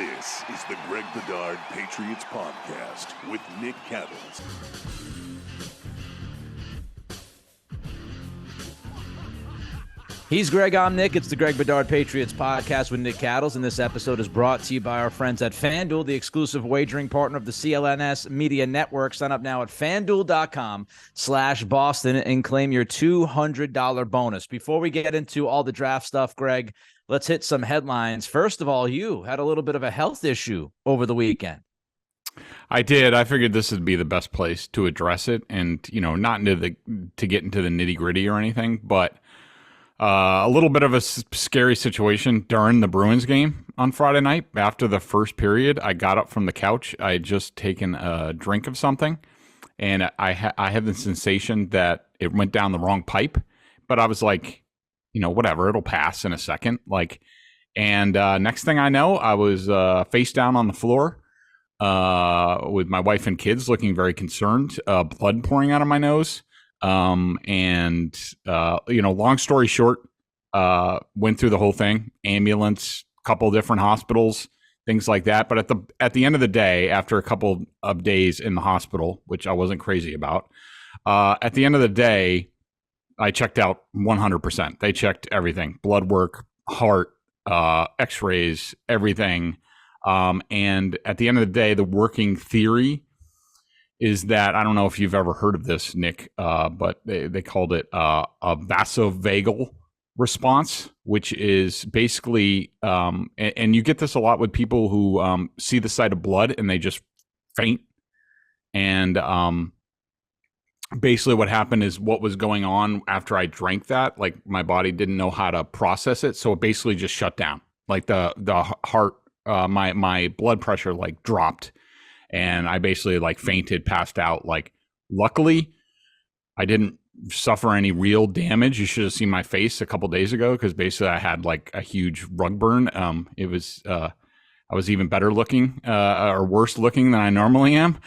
This is the Greg Bedard Patriots Podcast with Nick Cattles. He's Greg, I'm Nick. It's the Greg Bedard Patriots Podcast with Nick Cattles, and this episode is brought to you by our friends at FanDuel, the exclusive wagering partner of the CLNS Media Network. Sign up now at FanDuel.com/Boston and claim your $200 bonus. Before we get into all the draft stuff, Greg, let's hit some headlines. First of all, you had a little bit of a health issue over the weekend. I did. I figured this would be the best place to address it, and not to get into the nitty gritty or anything, but a little bit of a scary situation during the Bruins game on Friday night. After the first period, I got up from the couch. I had just taken a drink of something, and I had the sensation that it went down the wrong pipe. But I was like, whatever, it'll pass in a second. And next thing I know, I was face down on the floor with my wife and kids looking very concerned, blood pouring out of my nose. Long story short, went through the whole thing, ambulance, couple different hospitals, things like that. But at the end of the day, after a couple of days in the hospital, which I wasn't crazy about, at the end of the day, I checked out 100%. They checked everything, blood work, heart, x-rays, everything. And at the end of the day, the working theory is that, I don't know if you've ever heard of this, Nick, but they called it a vasovagal response, which is basically, and you get this a lot with people who see the sight of blood and they just faint. And basically what happened is what was going on after I drank that, like my body didn't know how to process it. So it basically just shut down. Like the heart, my blood pressure dropped. And I basically fainted, passed out. Luckily, I didn't suffer any real damage. You should have seen my face a couple days ago because basically I had a huge rug burn. It was I was even better looking or worse looking than I normally am.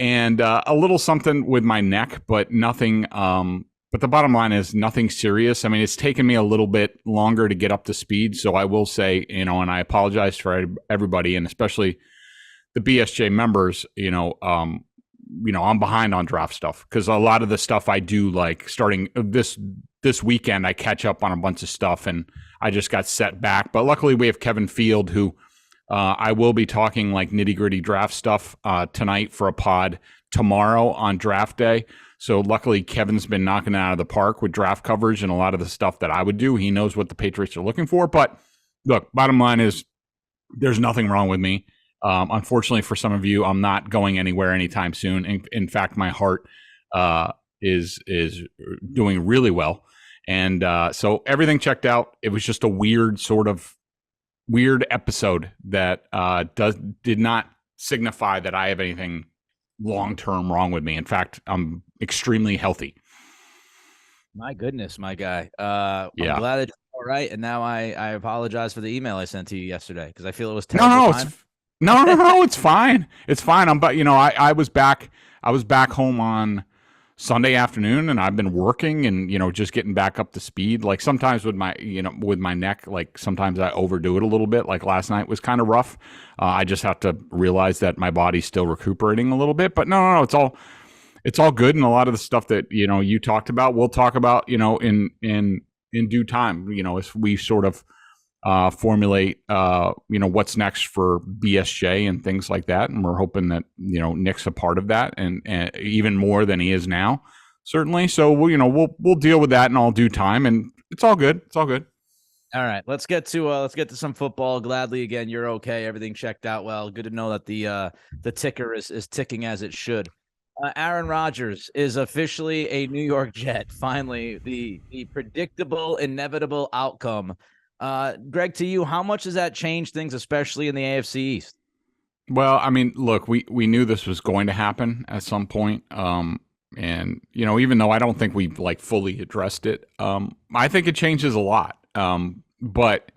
And a little something with my neck, but nothing. But the bottom line is nothing serious. I mean, it's taken me a little bit longer to get up to speed. So I will say, and I apologize for everybody, and especially the BSJ members, I'm behind on draft stuff because a lot of the stuff I do, starting this weekend, I catch up on a bunch of stuff and I just got set back. But luckily we have Kevin Field, who I will be talking nitty gritty draft stuff tonight for a pod tomorrow on draft day. So luckily Kevin's been knocking it out of the park with draft coverage and a lot of the stuff that I would do. He knows what the Patriots are looking for. But look, bottom line is there's nothing wrong with me. Unfortunately for some of you, I'm not going anywhere anytime soon. In fact, my heart is doing really well. And so everything checked out. It was just a weird episode that did not signify that I have anything long-term wrong with me. In fact, I'm extremely healthy. My goodness, my guy. I'm glad it's all right. And now I apologize for the email I sent to you yesterday because I feel it was terrible. No, it's fine. It's fine. I was back home on Sunday afternoon and I've been working and, just getting back up to speed. Sometimes with my neck, sometimes I overdo it a little bit. Last night was kind of rough. I just have to realize that my body's still recuperating a little bit, but no, it's all good. And a lot of the stuff that, you talked about, we'll talk about, in due time, as we sort of formulate what's next for BSJ and things like that, and we're hoping that Nick's a part of that and even more than he is now, certainly. So we'll deal with that in all due time, and it's all good. All right, let's get to some football. Gladly, again, you're okay. Everything checked out well. Good to know that the ticker is ticking as it should. Aaron Rodgers is officially a New York Jet. Finally, the predictable, inevitable outcome. Greg, to you, how much does that change things, especially in the AFC East? Well, I mean, look, we knew this was going to happen at some point. And, even though I don't think we've fully addressed it, I think it changes a lot. But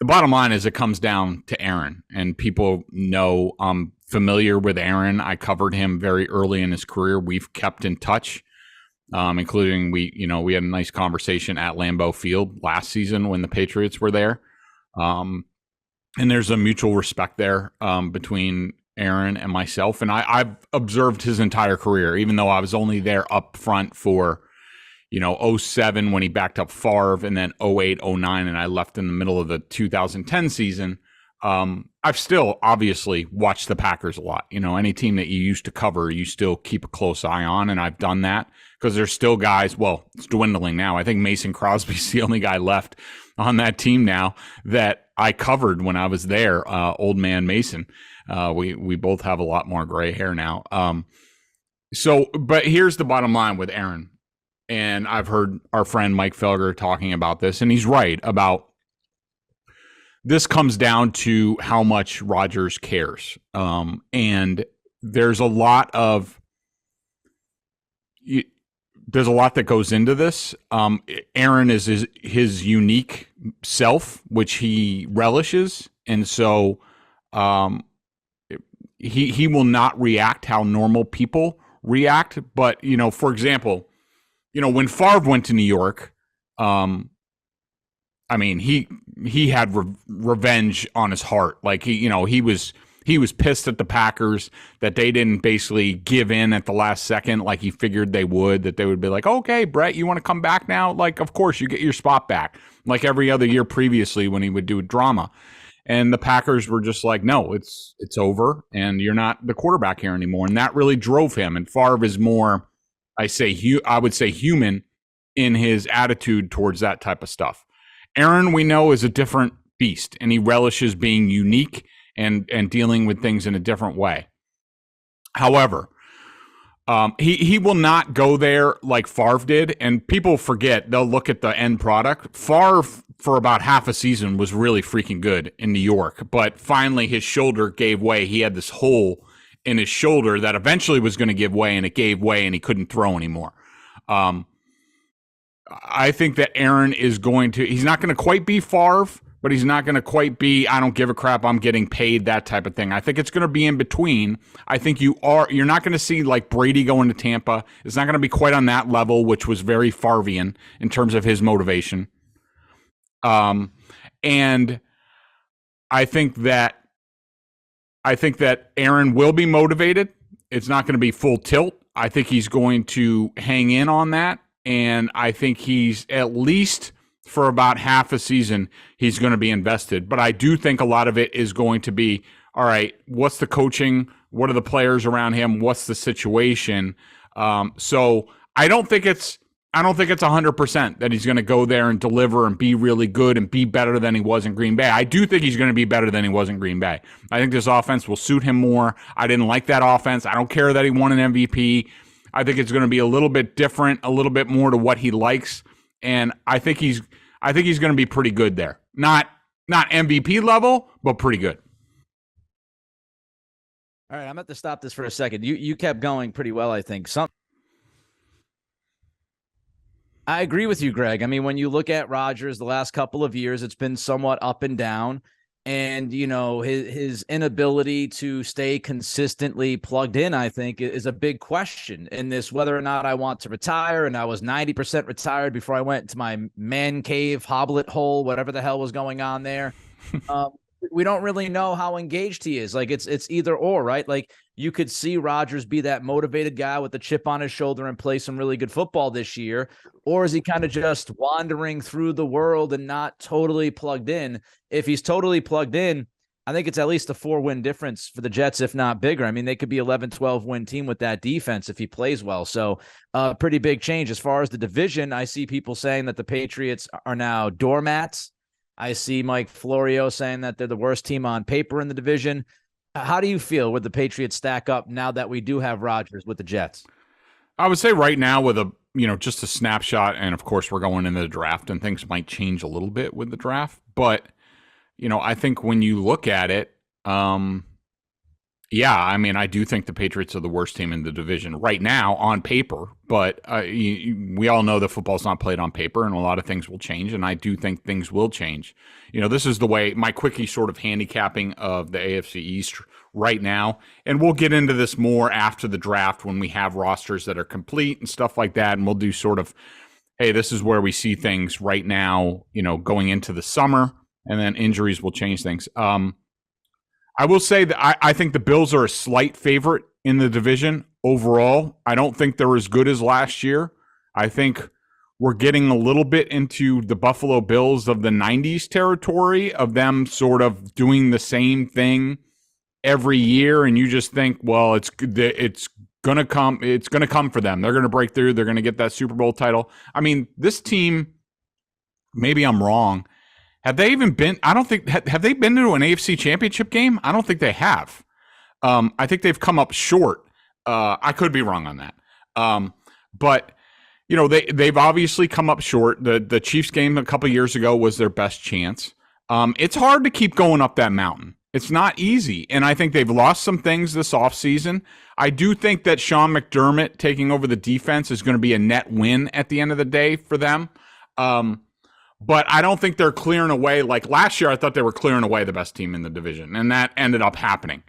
the bottom line is it comes down to Aaron, and people know I'm familiar with Aaron. I covered him very early in his career. We've kept in touch. Including we had a nice conversation at Lambeau Field last season when the Patriots were there. and there's a mutual respect there between Aaron and myself. And I've observed his entire career, even though I was only there up front for, 07 when he backed up Favre, and then 08, 09, and I left in the middle of the 2010 season. I've still obviously watched the Packers a lot. Any team that you used to cover, you still keep a close eye on, and I've done that because there's still guys. Well, it's dwindling now. I think Mason Crosby's the only guy left on that team now that I covered when I was there. Old man Mason. We both have a lot more gray hair now. But here's the bottom line with Aaron. And I've heard our friend Mike Felger talking about this, and he's right about this comes down to how much Rodgers cares. And there's a lot that goes into this. Aaron is his unique self, which he relishes. And so he will not react how normal people react. But, for example, when Favre went to New York, he had revenge on his heart. Like he was pissed at the Packers that they didn't basically give in at the last second, like he figured they would. That they would be like, okay, Brett, you want to come back now? Like, of course, you get your spot back, like every other year previously when he would do drama. And the Packers were just like, no, it's over, and you're not the quarterback here anymore. And that really drove him. And Favre is more, I would say human in his attitude towards that type of stuff. Aaron, we know, is a different beast, and he relishes being unique and dealing with things in a different way. However, he will not go there like Favre did, and people forget. They'll look at the end product. Favre, for about half a season, was really freaking good in New York, but finally his shoulder gave way. He had this hole in his shoulder that eventually was going to give way, and it gave way, and he couldn't throw anymore. I think that Aaron is he's not going to quite be Favre, but he's not going to quite be, I don't give a crap, I'm getting paid, that type of thing. I think it's going to be in between. I think you're not going to see like Brady going to Tampa. It's not going to be quite on that level, which was very Favrean in terms of his motivation. And I think that Aaron will be motivated. It's not going to be full tilt. I think he's going to hang in on that. And I think he's, at least for about half a season, he's going to be invested. But I do think a lot of it is going to be, all right, what's the coaching? What are the players around him? What's the situation? So I don't think it's 100% that he's going to go there and deliver and be really good and be better than he was in Green Bay. I do think he's going to be better than he was in Green Bay. I think this offense will suit him more. I didn't like that offense. I don't care that he won an MVP. I think it's going to be a little bit different, a little bit more to what he likes, and I think he's going to be pretty good there. Not MVP level, but pretty good. All right, I'm going to have to stop this for a second. You kept going pretty well, I think. I agree with you, Greg. I mean, when you look at Rodgers the last couple of years, it's been somewhat up and down. And, his inability to stay consistently plugged in, I think, is a big question in this, whether or not I want to retire. And I was 90% retired before I went to my man cave, hoblet hole, whatever the hell was going on there. We don't really know how engaged he is. Like it's either or, right? Like you could see Rodgers be that motivated guy with the chip on his shoulder and play some really good football this year. Or is he kind of just wandering through the world and not totally plugged in? If he's totally plugged in, I think it's at least a 4-win difference for the Jets, if not bigger. I mean, they could be 11, 12-win team with that defense if he plays well. So pretty big change. As far as the division, I see people saying that the Patriots are now doormats. I see Mike Florio saying that they're the worst team on paper in the division. How do you feel with the Patriots stack up now that we do have Rodgers with the Jets? I would say right now with just a snapshot, and of course we're going into the draft and things might change a little bit with the draft, but I think when you look at it, I do think the Patriots are the worst team in the division right now on paper, but we all know that football's not played on paper and a lot of things will change, and I do think things will change. This is the way my quickie sort of handicapping of the AFC East right now, and we'll get into this more after the draft when we have rosters that are complete and stuff like that, and we'll do sort of, hey, this is where we see things right now, going into the summer, and then injuries will change things. I will say that I think the Bills are a slight favorite in the division overall. I don't think they're as good as last year. I think we're getting a little bit into the Buffalo Bills of the 90s territory of them sort of doing the same thing every year, and you just think, well, it's gonna come. It's gonna come for them. They're gonna break through. They're gonna get that Super Bowl title. I mean, this team. Maybe I'm wrong. Have they even been? I don't think. Have they been to an AFC Championship game? I don't think they have. I think they've come up short. I could be wrong on that. But you know, they've obviously come up short. The Chiefs game a couple years ago was their best chance. It's hard to keep going up that mountain. It's not easy, and I think they've lost some things this offseason. I do think that Sean McDermott taking over the defense is going to be a net win at the end of the day for them. But I don't think they're clearing away. Like last year, I thought they were clearing away the best team in the division, and that ended up happening.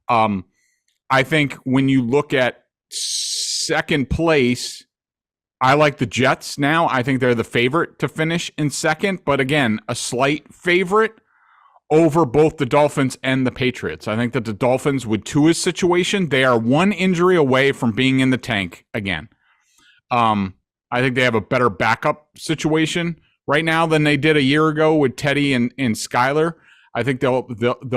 I think when you look at second place, I like the Jets now. I think they're the favorite to finish in second, but again, a slight favorite over both the Dolphins and the Patriots. I think that the Dolphins, with Tua's situation, they are one injury away from being in the tank again. I think they have a better backup situation right now than they did a year ago with Teddy and Skyler. I think they'll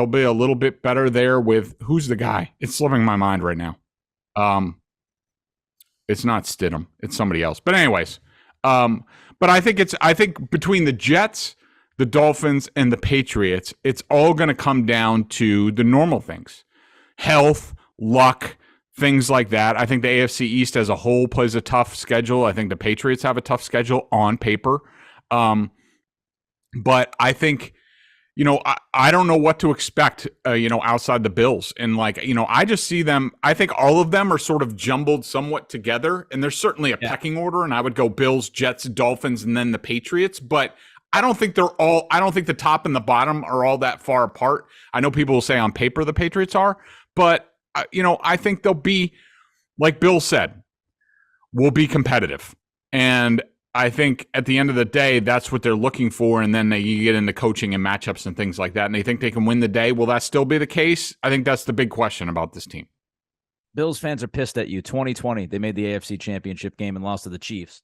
be a little bit better there with who's the guy? It's slipping my mind right now. It's not Stidham. It's somebody else. But anyways, but I think between the Jets, the Dolphins, and the Patriots, it's all going to come down to the normal things. Health, luck, things like that. I think the AFC East as a whole plays a tough schedule. I think the Patriots have a tough schedule on paper. But I think, you know, I don't know what to expect, you know, outside the Bills. And like, you know, I just see them, I think all of them are sort of jumbled somewhat together. And there's certainly a pecking order. And I would go Bills, Jets, Dolphins, and then the Patriots. But I don't think I don't think the top and the bottom are all that far apart. I know people will say on paper the Patriots are. But, you know, I think they'll be, like Bill said, will be competitive. And I think at the end of the day, that's what they're looking for. And then you get into coaching and matchups and things like that. And they think they can win the day. Will that still be the case? I think that's the big question about this team. Bills fans are pissed at you. 2020, they made the AFC Championship game and lost to the Chiefs.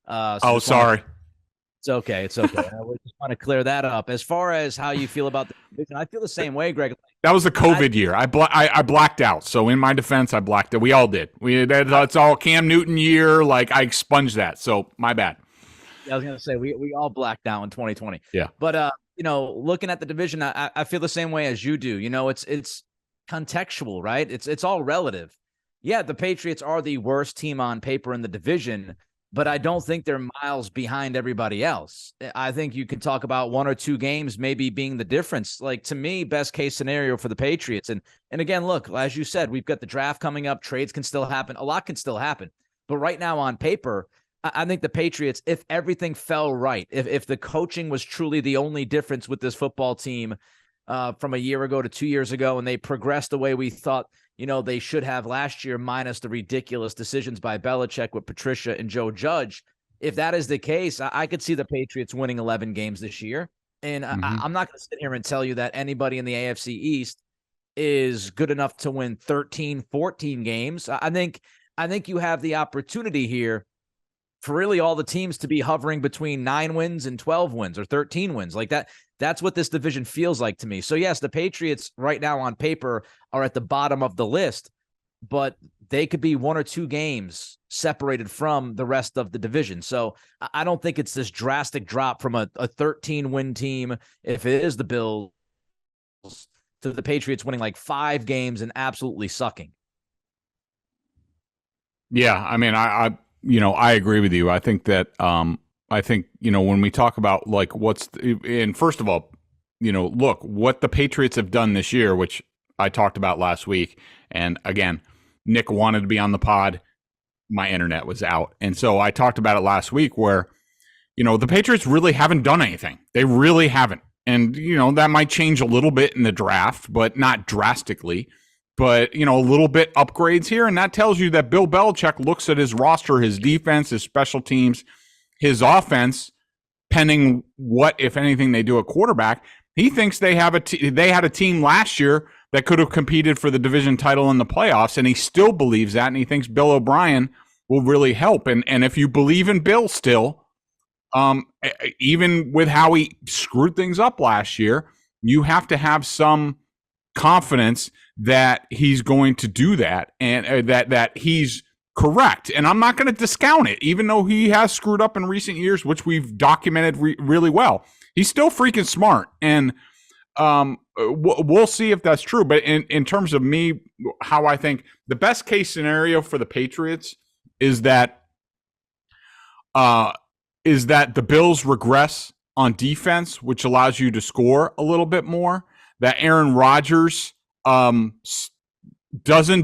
Sorry. It's okay. It's okay. I just want to clear that up. As far as how you feel about the division, I feel the same way, Greg. That was the COVID year. I blacked out. So in my defense, I blacked it. We all did. It's all Cam Newton year. Like I expunged that. So my bad. I was gonna say we all blacked out in 2020. Yeah. But you know, looking at the division, I feel the same way as you do. You know, it's contextual, right? It's all relative. Yeah, the Patriots are the worst team on paper in the division, but I don't think they're miles behind everybody else. I think you could talk about one or two games maybe being the difference. Like, to me, best case scenario for the Patriots. And again, look, as you said, we've got the draft coming up. Trades can still happen. A lot can still happen. But right now on paper, I think the Patriots, if everything fell right, if the coaching was truly the only difference with this football team from a year ago to 2 years ago, and they progressed the way we thought, you know, they should have last year, minus the ridiculous decisions by Belichick with Patricia and Joe Judge. If that is the case, I could see the Patriots winning 11 games this year. And I'm not going to sit here and tell you that anybody in the AFC East is good enough to win 13, 14 games. I think you have the opportunity here for really all the teams to be hovering between 9 wins and 12 wins or 13 wins like that. That's what this division feels like to me. So yes, the Patriots right now on paper are at the bottom of the list, but they could be 1 or 2 games separated from the rest of the division. So I don't think it's this drastic drop from a 13-win team, if it is the Bills, to the Patriots winning like 5 games and absolutely sucking. Yeah, I mean, I agree with you. I think that when we talk about like and first of all, look what the Patriots have done this year, which I talked about last week. And again, Nick wanted to be on the pod. My internet was out. And so I talked about it last week where, the Patriots really haven't done anything. They really haven't. And, that might change a little bit in the draft, but not drastically. But, a little bit upgrades here. And that tells you that Bill Belichick looks at his roster, his defense, his special teams, his offense, pending what, if anything, they do at quarterback. He thinks they have they had a team last year that could have competed for the division title in the playoffs, and he still believes that, and he thinks Bill O'Brien will really help. And if you believe in Bill still, even with how he screwed things up last year, you have to have some confidence that he's going to do that, and that he's correct. And I'm not going to discount it, even though he has screwed up in recent years, which we've documented really well. He's still freaking smart, and we'll see if that's true. But in terms of me, how I think the best case scenario for the Patriots is that the Bills regress on defense, which allows you to score a little bit more. That Aaron Rodgers doesn't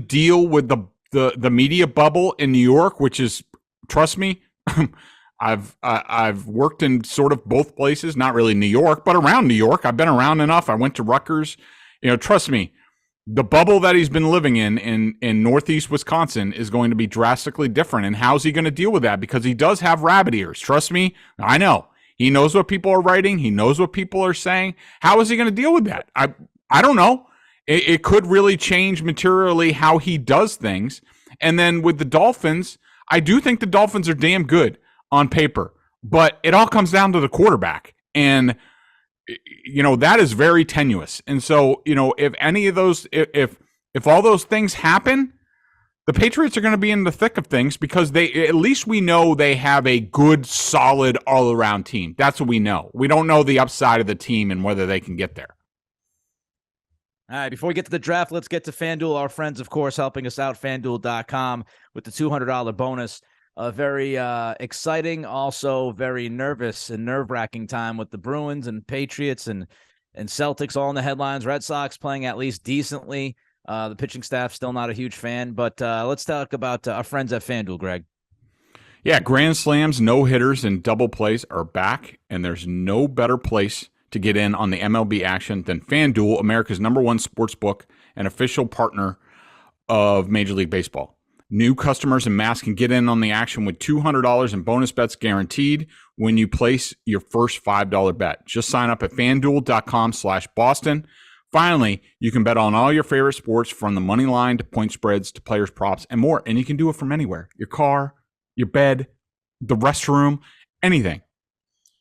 deal with the media bubble in New York, which is, trust me, I've worked in sort of both places, not really New York, but around New York. I've been around enough. I went to Rutgers. Trust me, the bubble that he's been living in Northeast Wisconsin is going to be drastically different. And how's he going to deal with that? Because he does have rabbit ears. Trust me, I know. He knows what people are writing. He knows what people are saying. How is he going to deal with that? I don't know. It could really change materially how he does things. And then with the Dolphins, I do think the Dolphins are damn good on paper, but it all comes down to the quarterback. And, that is very tenuous. And so, if any of those, if all those things happen, the Patriots are going to be in the thick of things, because at least we know they have a good, solid, all-around team. That's what we know. We don't know the upside of the team and whether they can get there. All right, before we get to the draft, let's get to FanDuel. Our friends, of course, helping us out, FanDuel.com, with the $200 bonus. A very exciting, also very nervous and nerve-wracking time with the Bruins and Patriots and Celtics all in the headlines. Red Sox playing at least decently. The pitching staff still not a huge fan, but let's talk about our friends at FanDuel, Greg. Yeah, grand slams, no-hitters, and double plays are back, and there's no better place to get in on the MLB action than FanDuel, America's #1 sports book and official partner of Major League Baseball. New customers and mass can get in on the action with $200 in bonus bets guaranteed when you place your first $5 bet. Just sign up at FanDuel.com/Boston. Finally, you can bet on all your favorite sports, from the money line to point spreads to players' props and more. And you can do it from anywhere: your car, your bed, the restroom, anything.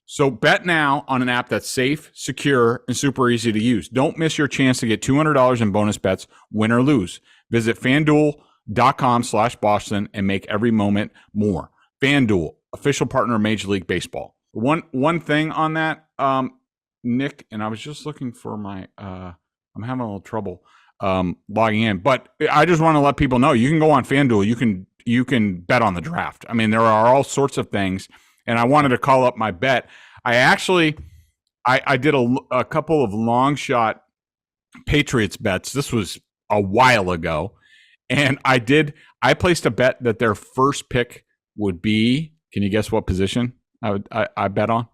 So bet now on an app that's safe, secure, and super easy to use. Don't miss your chance to get $200 in bonus bets, win or lose. Visit FanDuel.com/Boston and make every moment more. FanDuel, official partner of Major League Baseball. One thing on that, Nick, and I was just looking for my I'm having a little trouble logging in, but I just want to let people know you can go on FanDuel. You can bet on the draft. I mean, there are all sorts of things, and I wanted to call up my bet. I did a couple of long shot Patriots bets. This was a while ago, and I placed a bet that their first pick would be. Can you guess what position I bet on?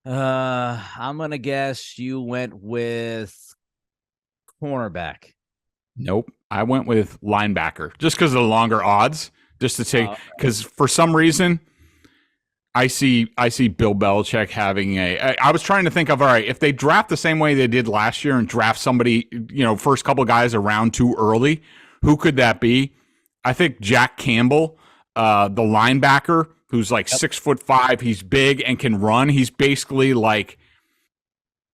I'm gonna guess you went with cornerback. Nope, I went with linebacker, just because of the longer odds. Just to take, because for some reason, I see Bill Belichick having I was trying to think of, all right, if they draft the same way they did last year and draft somebody, first couple guys around too early, who could that be? I think Jack Campbell, the linebacker, who's like 6'5", he's big and can run. He's basically like,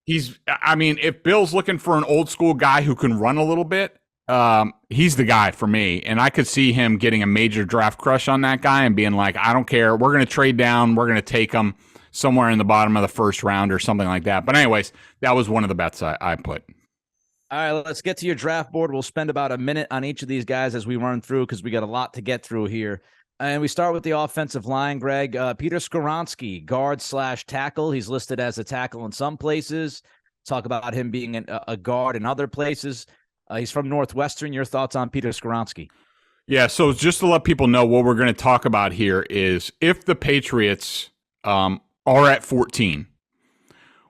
if Bill's looking for an old school guy who can run a little bit, he's the guy for me. And I could see him getting a major draft crush on that guy and being like, I don't care. We're going to trade down. We're going to take him somewhere in the bottom of the first round or something like that. But anyways, that was one of the bets I put. All right, let's get to your draft board. We'll spend about a minute on each of these guys as we run through, because we got a lot to get through here. And we start with the offensive line, Greg. Peter Skoronski, guard/tackle. He's listed as a tackle in some places. Talk about him being a guard in other places. He's from Northwestern. Your thoughts on Peter Skoronski? Yeah, so just to let people know, what we're going to talk about here is if the Patriots are at 14,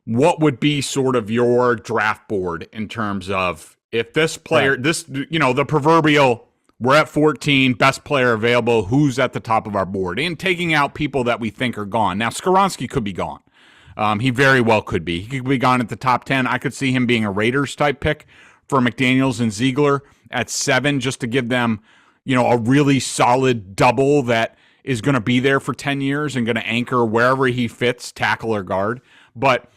what would be sort of your draft board in terms of if this player, the proverbial, we're at 14, best player available, who's at the top of our board, and taking out people that we think are gone. Now, Skoronski could be gone. He very well could be. He could be gone at the top 10. I could see him being a Raiders type pick for McDaniels and Ziegler at 7, just to give them, a really solid double that is going to be there for 10 years and going to anchor wherever he fits, tackle or guard. But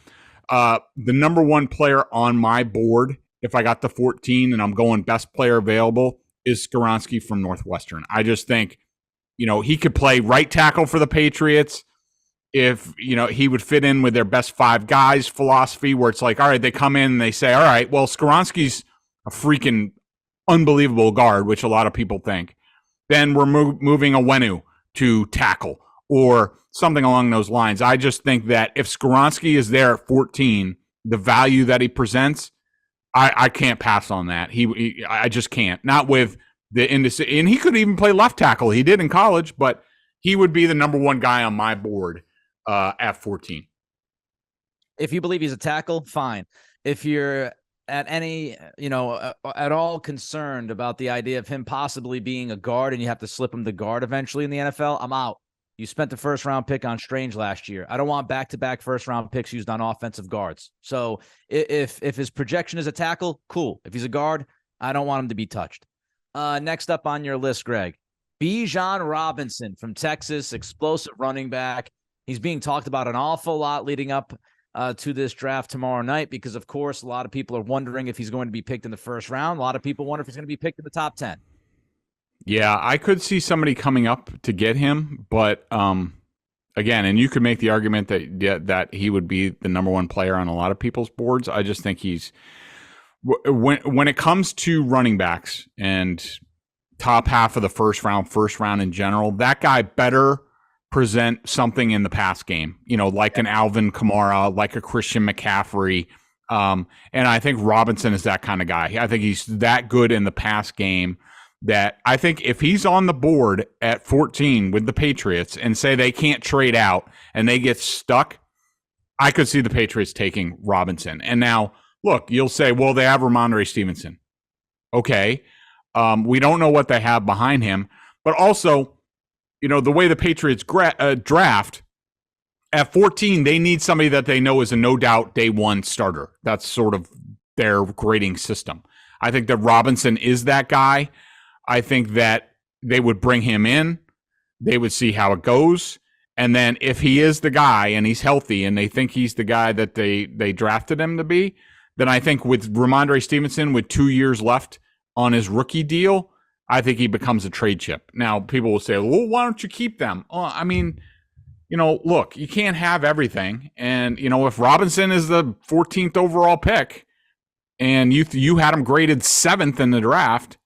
the number one player on my board, if I got the 14 and I'm going best player available, is Skoronski from Northwestern. I just think, he could play right tackle for the Patriots. If, he would fit in with their best 5 guys philosophy, where it's like, all right, they come in and they say, all right, well, Skoronski's a freaking unbelievable guard, which a lot of people think. Then we're moving Owenu to tackle or something along those lines. I just think that if Skoronski is there at 14, the value that he presents, I can't pass on that. I just can't. Not with the industry. And he could even play left tackle. He did in college, but he would be the number one guy on my board at 14. If you believe he's a tackle, fine. If you're at any, at all concerned about the idea of him possibly being a guard and you have to slip him to guard eventually in the NFL, I'm out. You spent the first round pick on Strange last year. I don't want back-to-back first round picks used on offensive guards. So if his projection is a tackle, cool. If he's a guard, I don't want him to be touched. Next up on your list, Greg, Bijan Robinson from Texas, explosive running back. He's being talked about an awful lot leading up to this draft tomorrow night because, of course, a lot of people are wondering if he's going to be picked in the first round. A lot of people wonder if he's going to be picked in the top 10. Yeah, I could see somebody coming up to get him, but again, and you could make the argument that he would be the number one player on a lot of people's boards. I just think he's when it comes to running backs and top half of the first round in general, that guy better present something in the pass game, like an Alvin Kamara, like a Christian McCaffrey. And I think Robinson is that kind of guy. I think he's that good in the pass game that I think if he's on the board at 14 with the Patriots and say they can't trade out and they get stuck, I could see the Patriots taking Robinson. And now, look, you'll say, well, they have Ramondre Stevenson. Okay. We don't know what they have behind him, but also, the way the Patriots draft, at 14, they need somebody that they know is a no-doubt day one starter. That's sort of their grading system. I think that Robinson is that guy. I think that they would bring him in. They would see how it goes. And then if he is the guy and he's healthy and they think he's the guy that they drafted him to be, then I think with Ramondre Stevenson with 2 years left on his rookie deal, I think he becomes a trade chip. Now, people will say, well, why don't you keep them? Oh, I mean, look, you can't have everything. And, if Robinson is the 14th overall pick and you had him graded 7th in the draft,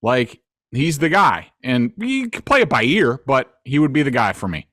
like, he's the guy. And you can play it by ear, but he would be the guy for me.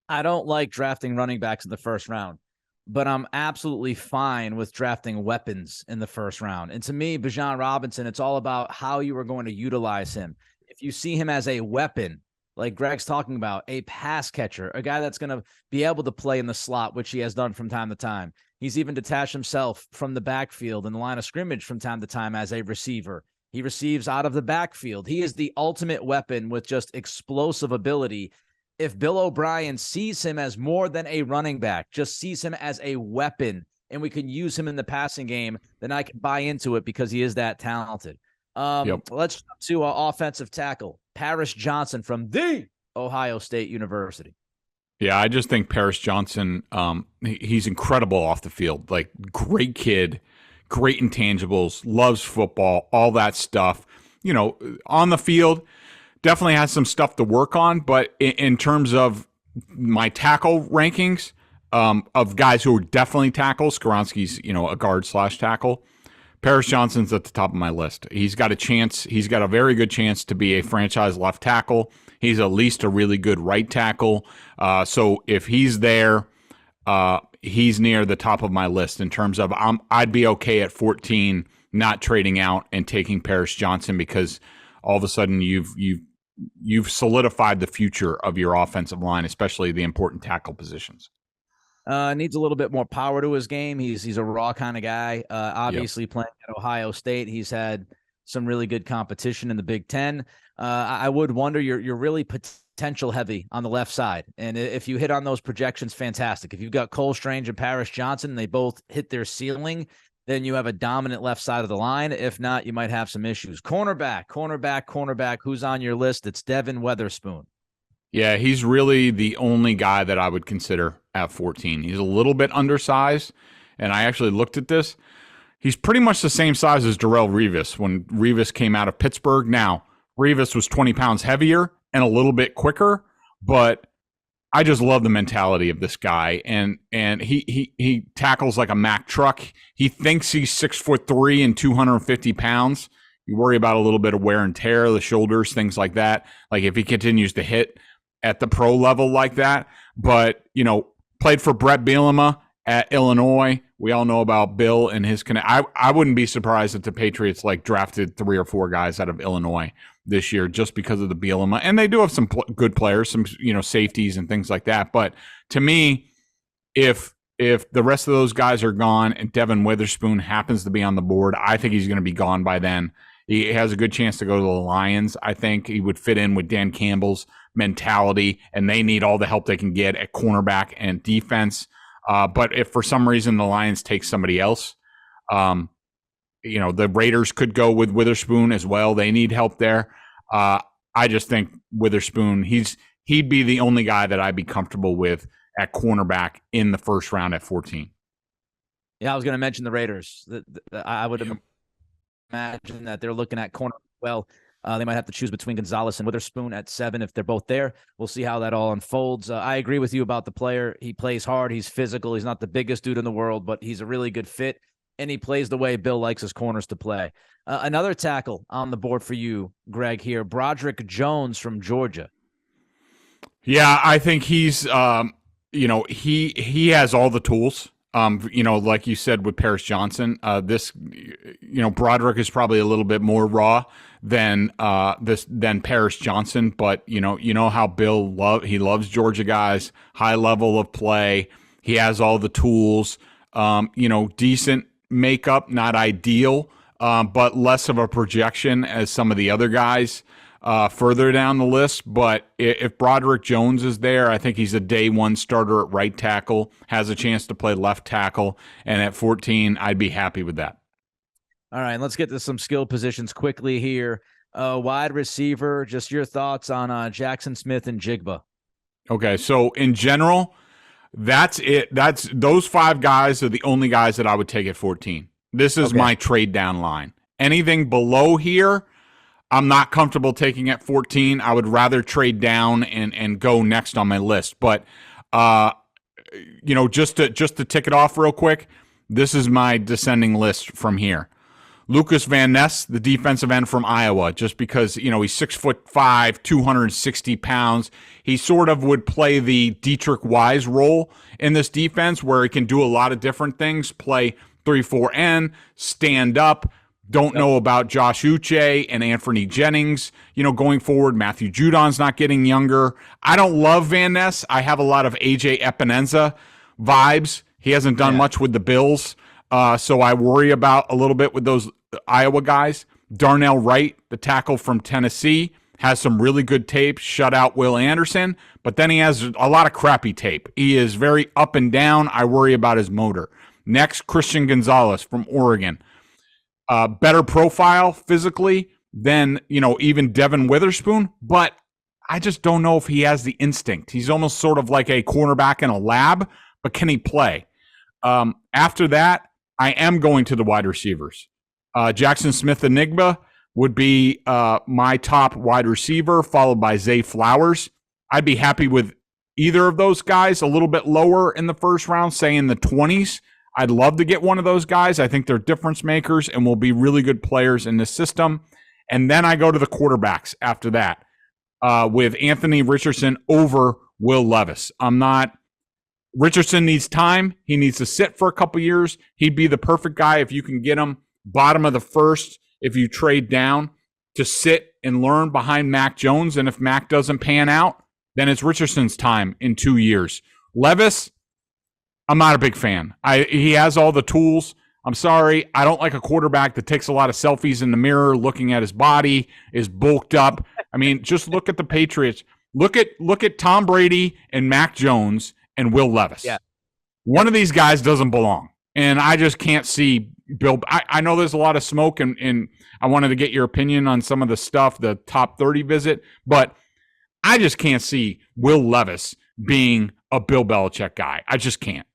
I don't like drafting running backs in the first round, but I'm absolutely fine with drafting weapons in the first round. And to me, Bijan Robinson, it's all about how you are going to utilize him. If you see him as a weapon, like Greg's talking about, a pass catcher, a guy that's going to be able to play in the slot, which he has done from time to time. He's even detached himself from the backfield and the line of scrimmage from time to time as a receiver. He receives out of the backfield. He is the ultimate weapon with just explosive ability. If Bill O'Brien sees him as more than a running back, just sees him as a weapon, and we can use him in the passing game, then I can buy into it because he is that talented. Let's jump to offensive tackle, Paris Johnson from the Ohio State University. Yeah, I just think Paris Johnson, he's incredible off the field. Like, great kid, great intangibles, loves football, all that stuff. On the field, definitely has some stuff to work on, but in terms of my tackle rankings of guys who are definitely tackles, Skoronski's, a guard/tackle. Paris Johnson's at the top of my list. He's got a chance. He's got a very good chance to be a franchise left tackle. He's at least a really good right tackle. So if he's there, he's near the top of my list in terms of I'd be okay at 14 not trading out and taking Paris Johnson because all of a sudden you've solidified the future of your offensive line, especially the important tackle positions. Needs a little bit more power to his game. He's a raw kind of guy. Obviously playing at Ohio State, he's had some really good competition in the Big Ten. I would wonder, you're really potential heavy on the left side. And if you hit on those projections, fantastic. If you've got Cole Strange and Paris Johnson, and they both hit their ceiling, then you have a dominant left side of the line. If not, you might have some issues. Cornerback. Who's on your list? It's Devin Witherspoon. Yeah, he's really the only guy that I would consider at 14. He's a little bit undersized, and I actually looked at this. He's pretty much the same size as Darrelle Revis when Revis came out of Pittsburgh. Now, Revis was 20 pounds heavier and a little bit quicker, but I just love the mentality of this guy, and he tackles like a Mack truck. He thinks he's 6'3" and 250 pounds. You worry about a little bit of wear and tear, the shoulders, things like that. Like if he continues to hit at the pro level like that, but played for Brett Bielema at Illinois. We all know about Bill and his connect. I wouldn't be surprised if the Patriots drafted 3 or 4 guys out of Illinois this year just because of the Bielema. And they do have some good players, some safeties and things like that. But to me, if the rest of those guys are gone and Devin Witherspoon happens to be on the board, I think he's going to be gone by then. He has a good chance to go to the Lions. I think he would fit in with Dan Campbell's mentality, and they need all the help they can get at cornerback and defense. But if for some reason the Lions take somebody else, the Raiders could go with Witherspoon as well. They need help there. I just think Witherspoon, he'd be the only guy that I'd be comfortable with at cornerback in the first round at 14. Yeah, I was going to mention the Raiders. I would imagine that they're looking at corner. Well, they might have to choose between Gonzalez and Witherspoon at 7 if they're both there. We'll see how that all unfolds. I agree with you about the player. He plays hard. He's physical. He's not the biggest dude in the world, but he's a really good fit, and he plays the way Bill likes his corners to play. Another tackle on the board for you, Greg, here, Broderick Jones from Georgia. Yeah, I think he's, he has all the tools. Like you said with Paris Johnson, Broderick is probably a little bit more raw than Paris Johnson, but you know how Bill loves Georgia guys, high level of play. He has all the tools, decent makeup, not ideal, but less of a projection as some of the other guys further down the list. But if Broderick Jones is there, I think he's a day one starter at right tackle, has a chance to play left tackle, and at 14, I'd be happy with that. All right, let's get to some skill positions quickly here. Wide receiver, just your thoughts on Jackson Smith and Jigba. Okay, so in general, that's it. Those 5 guys are the only guys that I would take at 14. This is my trade down line. Anything below here, I'm not comfortable taking at 14. I would rather trade down and go next on my list. But just to tick it off real quick, this is my descending list from here. Lucas Van Ness, the defensive end from Iowa, just because, he's 6'5", 260 pounds. He sort of would play the Dietrich Wise role in this defense where he can do a lot of different things, play 3-4N, stand up. Don't know about Josh Uche and Anthony Jennings, going forward. Matthew Judon's not getting younger. I don't love Van Ness. I have a lot of AJ Epineza vibes. He hasn't done much with the Bills. So I worry about a little bit with those Iowa guys. Darnell Wright, the tackle from Tennessee, has some really good tape, shut out Will Anderson, but then he has a lot of crappy tape. He is very up and down. I worry about his motor. Next, Christian Gonzalez from Oregon. Better profile physically than, even Devin Witherspoon, but I just don't know if he has the instinct. He's almost sort of like a cornerback in a lab, but can he play? After that, I am going to the wide receivers. Jackson Smith-Njigba would be my top wide receiver, followed by Zay Flowers. I'd be happy with either of those guys a little bit lower in the first round, say in the 20s. I'd love to get one of those guys. I think they're difference makers and will be really good players in this system. And then I go to the quarterbacks after that with Anthony Richardson over Will Levis. Richardson needs time. He needs to sit for a couple years. He'd be the perfect guy if you can get him bottom of the first, if you trade down, to sit and learn behind Mac Jones. And if Mac doesn't pan out, then it's Richardson's time in 2 years. Levis, I'm not a big fan. He has all the tools. I'm sorry. I don't like a quarterback that takes a lot of selfies in the mirror looking at his body, is bulked up. I mean, just look at the Patriots. Look at Tom Brady and Mac Jones and Will Levis. Yeah. One of these guys doesn't belong. And I just can't see Bill. I know there's a lot of smoke, and I wanted to get your opinion on some of the stuff, the top 30 visit, but I just can't see Will Levis being a Bill Belichick guy. I just can't.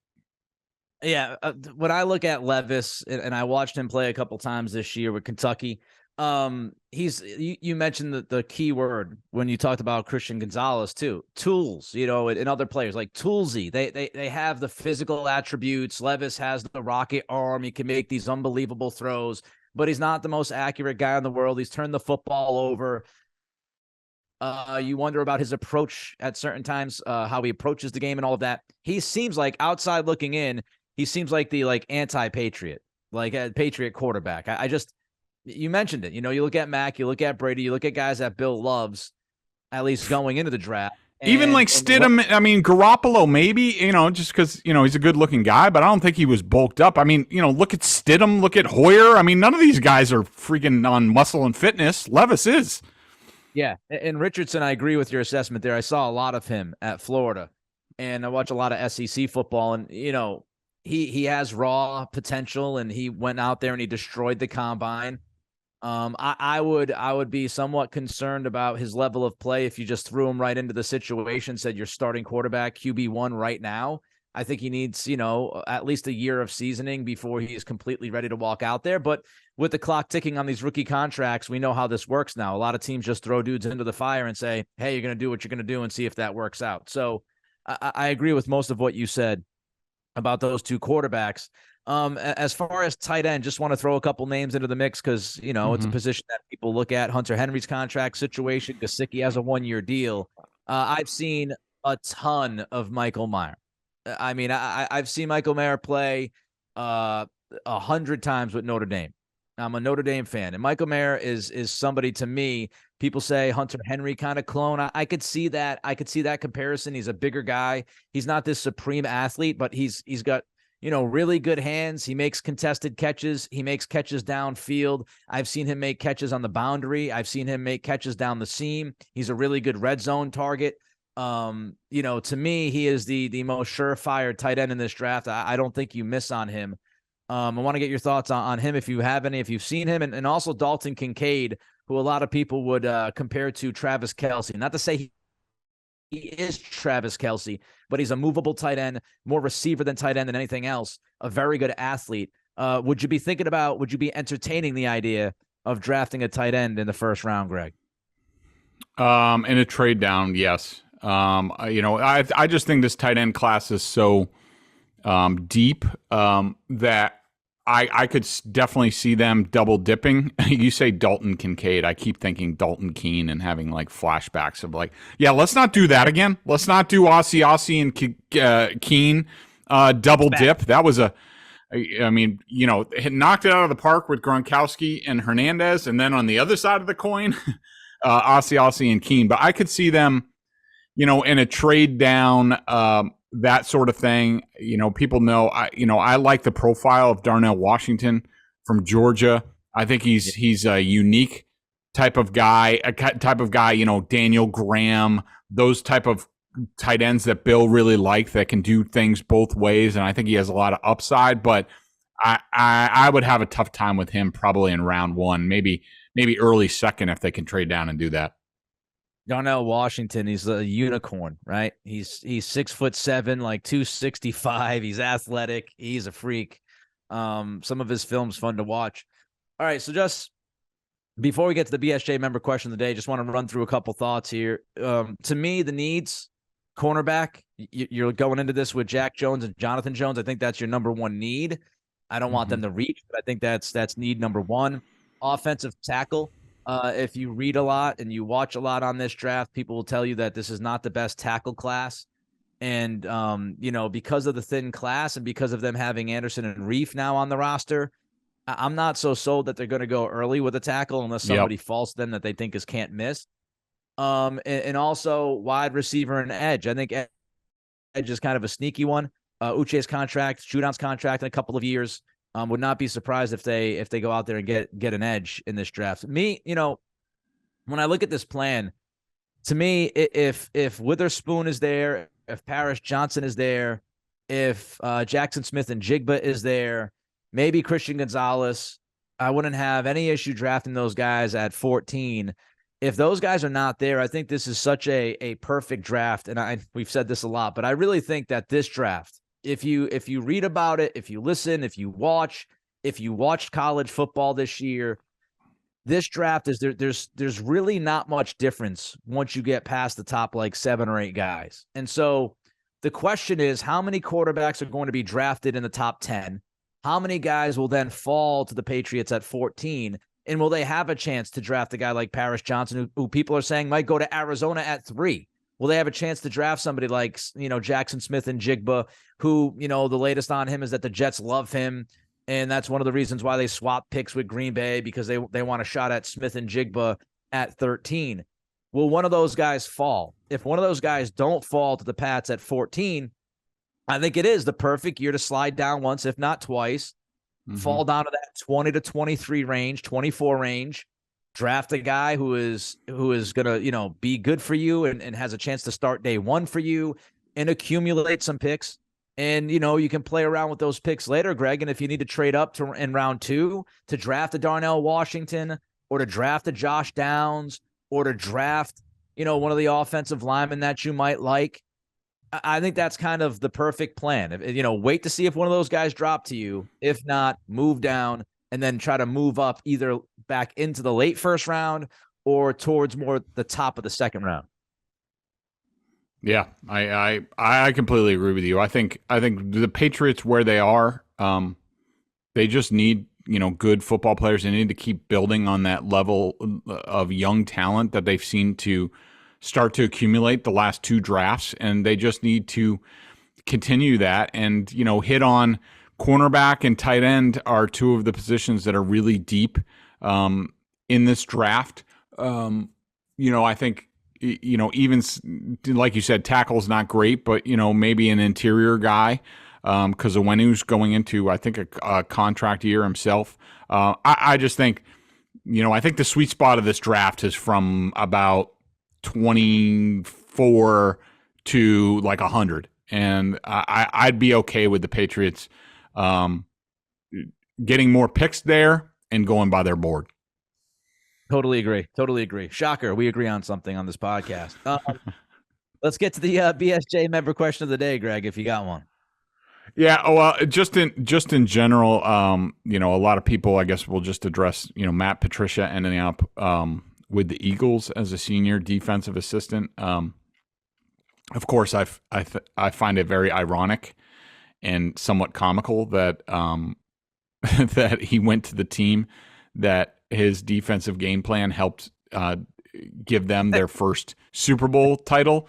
Yeah, when I look at Levis, and I watched him play a couple times this year with Kentucky, you mentioned the key word when you talked about Christian Gonzalez too. Tools, and other players like toolsy. They have the physical attributes. Levis has the rocket arm. He can make these unbelievable throws, but he's not the most accurate guy in the world. He's turned the football over. You wonder about his approach at certain times, how he approaches the game and all of that. He seems like, outside looking in, he seems like the anti-Patriot, like a Patriot quarterback. You mentioned it. You look at Mac, you look at Brady, you look at guys that Bill loves, at least going into the draft. Even Stidham, Garoppolo, maybe, just because, he's a good-looking guy, but I don't think he was bulked up. Look at Stidham, look at Hoyer. None of these guys are freaking on muscle and fitness. Levis is. Yeah, and Richardson, I agree with your assessment there. I saw a lot of him at Florida, and I watch a lot of SEC football, and, he has raw potential, and he went out there and he destroyed the combine. I would be somewhat concerned about his level of play if you just threw him right into the situation, said you're starting quarterback QB1 right now. I think he needs, at least a year of seasoning before he's completely ready to walk out there. But with the clock ticking on these rookie contracts, we know how this works now. A lot of teams just throw dudes into the fire and say, hey, you're going to do what you're going to do and see if that works out. So I agree with most of what you said about those two quarterbacks. As far as tight end, just want to throw a couple names into the mix because, it's a position that people look at. Hunter Henry's contract situation. Gesicki has a 1-year deal. I've seen a ton of Michael Mayer. I've seen Michael Mayer play 100 times with Notre Dame. I'm a Notre Dame fan, and Michael Mayer is somebody, to me, people say Hunter Henry kind of clone. I could see that. I could see that comparison. He's a bigger guy. He's not this supreme athlete, but he's got, really good hands. He makes contested catches. He makes catches downfield. I've seen him make catches on the boundary. I've seen him make catches down the seam. He's a really good red zone target. To me, he is the most surefire tight end in this draft. I don't think you miss on him. I want to get your thoughts on him if you have any, if you've seen him, and also Dalton Kincaid, who a lot of people would compare to Travis Kelce. Not to say he is Travis Kelce, but he's a movable tight end, more receiver than tight end than anything else, a very good athlete. Would you be entertaining the idea of drafting a tight end in the first round, Greg? In a trade down, yes. I just think this tight end class is so deep that I could definitely see them double dipping. You say Dalton Kincaid. I keep thinking Dalton Keene and having like flashbacks of let's not do that again. Let's not do Ossie and Keene double dip. That was it knocked it out of the park with Gronkowski and Hernandez. And then on the other side of the coin, Ossie and Keene. But I could see them, in a trade down, that sort of thing. People know, I like the profile of Darnell Washington from Georgia. I think he's a unique type of guy, Daniel Graham, those type of tight ends that Bill really liked that can do things both ways. And I think he has a lot of upside, but I would have a tough time with him probably in round one, maybe early second if they can trade down and do that. Darnell Washington, he's a unicorn, right? He's 6'7", like 265. He's athletic. He's a freak. Some of his films fun to watch. All right, so just before we get to the BSJ member question of the day, just want to run through a couple thoughts here. To me, the needs, cornerback, you're going into this with Jack Jones and Jonathan Jones. I think that's your number one need. I don't want them to reach, but I think that's need number one. Offensive tackle. If you read a lot and you watch a lot on this draft, people will tell you that this is not the best tackle class. And, because of the thin class and because of them having Anderson and Reif now on the roster, I'm not so sold that they're going to go early with a tackle unless somebody falls to them that they think is can't miss. And also wide receiver and edge. I think edge is kind of a sneaky one. Uche's contract, Shootout's contract in a couple of years. Would not be surprised if they go out there and get an edge in this draft. Me, when I look at this plan, to me, if Witherspoon is there, if Paris Johnson is there, if Jackson Smith and Jigba is there, maybe Christian Gonzalez, I wouldn't have any issue drafting those guys at 14. If those guys are not there, I think this is such a perfect draft. And we've said this a lot, but I really think that this draft, if you read about it, if you listen, if you watched college football this year, this draft is there's really not much difference once you get past the top like 7 or 8 guys. And so the question is, how many quarterbacks are going to be drafted in the top 10? How many guys will then fall to the Patriots at 14? And will they have a chance to draft a guy like Paris Johnson, who people are saying might go to Arizona at 3? Will they have a chance to draft somebody like, Jackson Smith and Jigba, who, the latest on him is that the Jets love him. And that's one of the reasons why they swapped picks with Green Bay, because they want a shot at Smith and Jigba at 13. Will one of those guys fall? If one of those guys don't fall to the Pats at 14, I think it is the perfect year to slide down once, if not twice, fall down to that 20 to 23 range, 24 range, draft a guy who is going to, be good for you and has a chance to start day one for you, and accumulate some picks. And, you can play around with those picks later, Greg. And if you need to trade up in round 2 to draft a Darnell Washington, or to draft a Josh Downs, or to draft, one of the offensive linemen that you might like, I think that's kind of the perfect plan. Wait to see if one of those guys drop to you. If not, move down and then try to move up either back into the late first round or towards more the top of the second round. Yeah, I completely agree with you. I think the Patriots, where they are, they just need, good football players. They need to keep building on that level of young talent that they've seen to start to accumulate the last 2 drafts, and they just need to continue that and, hit on cornerback and tight end are 2 of the positions that are really deep in this draft. I think, even like you said, tackle's not great, but, maybe an interior guy, because Onwenu's going into, I think, a contract year himself. I just think, I think the sweet spot of this draft is from about 24 to like 100. And I'd be okay with the Patriots getting more picks there and going by their board. Totally agree. Shocker. We agree on something on this podcast. Let's get to the BSJ member question of the day, Greg, if you got one. Yeah. Well, just in general, a lot of people, I guess, will just address, Matt Patricia ending up with the Eagles as a senior defensive assistant. Of course, I find it very ironic and somewhat comical that that he went to the team that his defensive game plan helped give them their first Super Bowl title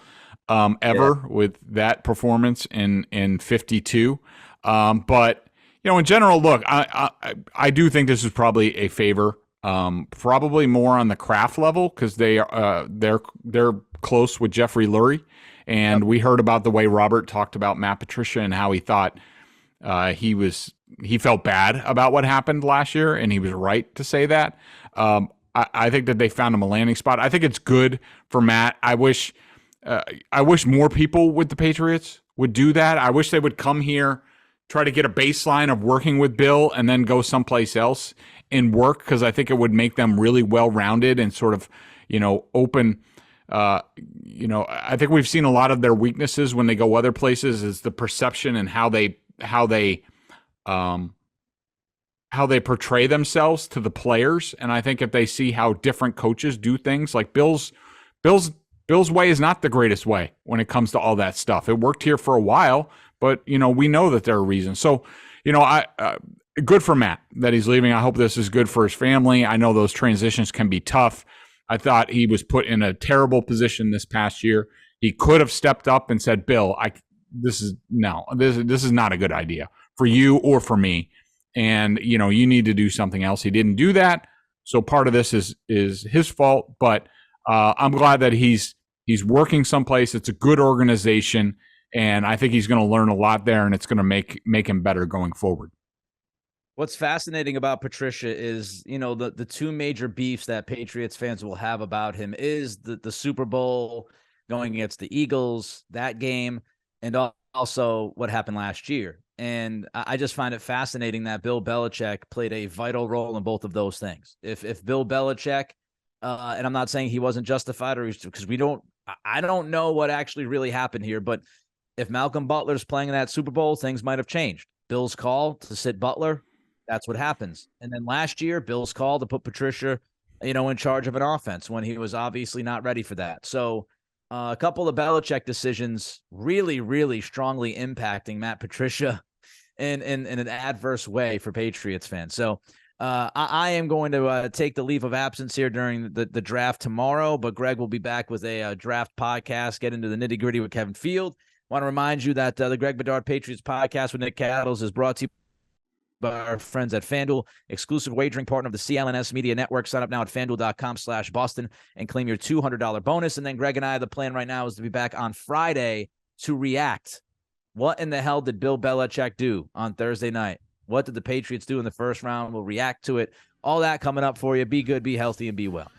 ever with that performance in 52. But in general, look, I do think this is probably a favor. Probably more on the Kraft level, because they're close with Jeffrey Lurie, and we heard about the way Robert talked about Matt Patricia and how he thought he felt bad about what happened last year, and he was right to say that. I think that they found him a landing spot. I think it's good for Matt. I wish more people with the Patriots would do that. I wish they would come here, try to get a baseline of working with Bill, and then go someplace else and work, because I think it would make them really well-rounded and sort of, open. I think we've seen a lot of their weaknesses when they go other places is the perception and how they portray themselves to the players. And I think if they see how different coaches do things, like Bill's way is not the greatest way when it comes to all that stuff. It worked here for a while, but we know that there are reasons. So, good for Matt that he's leaving. I hope this is good for his family. I know those transitions can be tough. I thought he was put in a terrible position this past year. He could have stepped up and said, Bill, this is not a good idea for you or for me. And, you need to do something else. He didn't do that. So part of this is his fault, but I'm glad that he's working someplace. It's a good organization, and I think he's going to learn a lot there, and it's going to make him better going forward. What's fascinating about Patricia is, the two major beefs that Patriots fans will have about him is the Super Bowl going against the Eagles, that game, and also what happened last year. And I just find it fascinating that Bill Belichick played a vital role in both of those things. If Bill Belichick, and I'm not saying he wasn't justified, or because I don't know what actually really happened here, but if Malcolm Butler's playing in that Super Bowl, things might have changed. Bill's call to sit Butler, that's what happens. And then last year, Bill's call to put Patricia, in charge of an offense when he was obviously not ready for that. So a couple of Belichick decisions really, really strongly impacting Matt Patricia in an adverse way for Patriots fans. So I am going to take the leave of absence here during the draft tomorrow, but Greg will be back with a draft podcast, get into the nitty gritty with Kevin Field. Want to remind you that the Greg Bedard Patriots Podcast with Nick Cattles is brought to you by our friends at FanDuel, exclusive wagering partner of the CLNS Media Network. Sign up now at FanDuel.com/Boston and claim your $200 bonus. And then Greg and I, the plan right now is to be back on Friday to react. What in the hell did Bill Belichick do on Thursday night? What did the Patriots do in the first round? We'll react to it. All that coming up for you. Be good, be healthy, and be well.